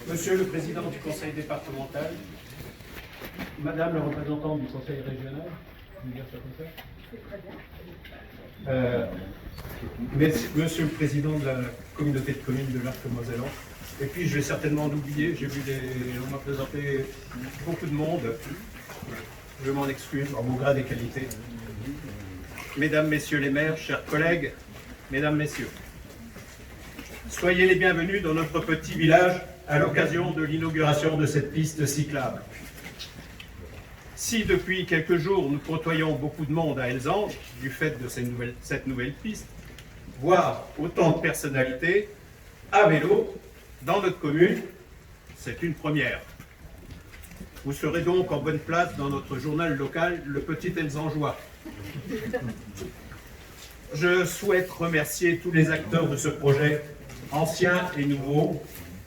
Monsieur le Président du Conseil départemental, Madame la représentante du Conseil régional, je vais dire ça comme ça. Monsieur le Président de la communauté de communes de l'Arc-Mosellan, et puis je vais certainement en oublier, on m'a présenté beaucoup de monde, je m'en excuse en mon grade et qualité. Mesdames, Messieurs les maires, chers collègues, Mesdames, Messieurs, soyez les bienvenus dans notre petit village à l'occasion de l'inauguration de cette piste cyclable. Si depuis quelques jours nous côtoyons beaucoup de monde à Elzange du fait de cette nouvelle piste, voire autant de personnalités à vélo dans notre commune, c'est une première. Vous serez donc en bonne place dans notre journal local, le Petit Elzangeois. Je souhaite remercier tous les acteurs de ce projet, anciens et nouveaux.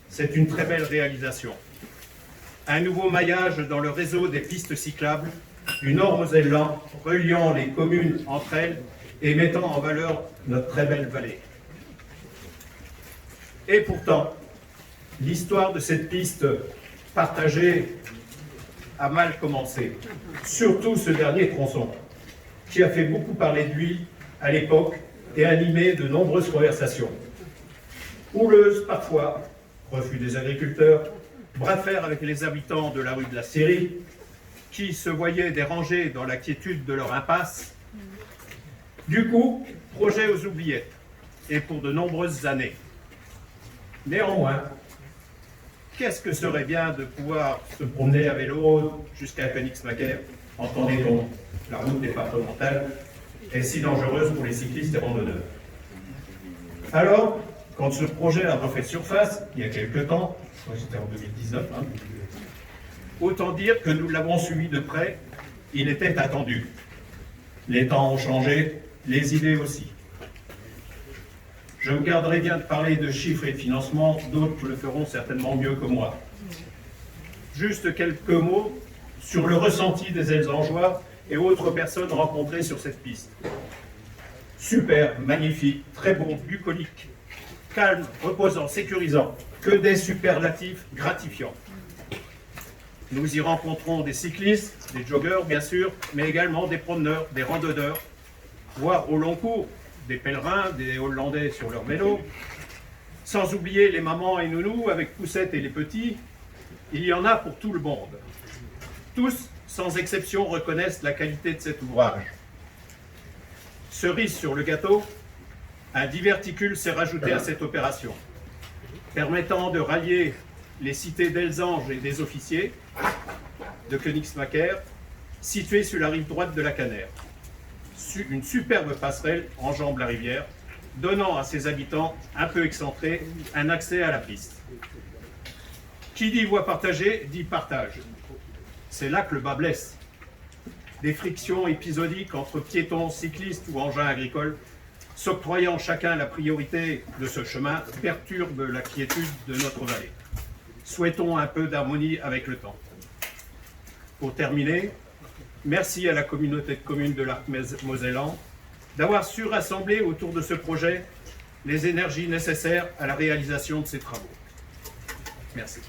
C'est une très belle réalisation. Un nouveau maillage dans le réseau des pistes cyclables du Nord-Mosellan, reliant les communes entre elles et mettant en valeur notre très belle vallée. Et pourtant, l'histoire de cette piste partagée a mal commencé, surtout ce dernier tronçon, qui a fait beaucoup parler de lui à l'époque et animé de nombreuses conversations. Houleuses parfois, refus des agriculteurs, bras de fer avec les habitants de la rue de la Scierie, qui se voyaient dérangés dans la quiétude de leur impasse. Du coup, projet aux oubliettes, et pour de nombreuses années. Néanmoins, qu'est-ce que serait bien de pouvoir se promener à vélo jusqu'à Königsmacker, entendez-on, la route départementale est si dangereuse pour les cyclistes et randonneurs. Alors, quand ce projet a refait surface, il y a quelque temps, je crois que c'était en 2019, autant dire que nous l'avons suivi de près, il était attendu. Les temps ont changé, les idées aussi. Je me garderai bien de parler de chiffres et de financement, d'autres le feront certainement mieux que moi. Juste quelques mots sur le ressenti des Elzangeois et autres personnes rencontrées sur cette piste. Super, magnifique, très bon, bucolique, calme, reposant, sécurisant, que des superlatifs gratifiants. Nous y rencontrons des cyclistes, des joggeurs bien sûr, mais également des promeneurs, des randonneurs, voire au long cours, des pèlerins, des Hollandais sur leur vélo, sans oublier les mamans et nounous avec poussettes et les petits. Il y en a pour tout le monde. Tous, sans exception, reconnaissent la qualité de cet ouvrage. Cerise sur le gâteau, un diverticule s'est rajouté à cette opération, permettant de rallier les cités d'Elzange et des officiers de Königsmacker, situées sur la rive droite de la Canère. Une superbe passerelle enjambe la rivière, donnant à ses habitants, un peu excentrés, un accès à la piste. Qui dit voie partagée, dit partage. C'est là que le bas blesse. Des frictions épisodiques entre piétons, cyclistes ou engins agricoles, s'octroyant chacun la priorité de ce chemin, perturbent la quiétude de notre vallée. Souhaitons un peu d'harmonie avec le temps. Pour terminer, merci à la communauté de communes de l'Arc-Mosellan d'avoir su rassembler autour de ce projet les énergies nécessaires à la réalisation de ces travaux. Merci.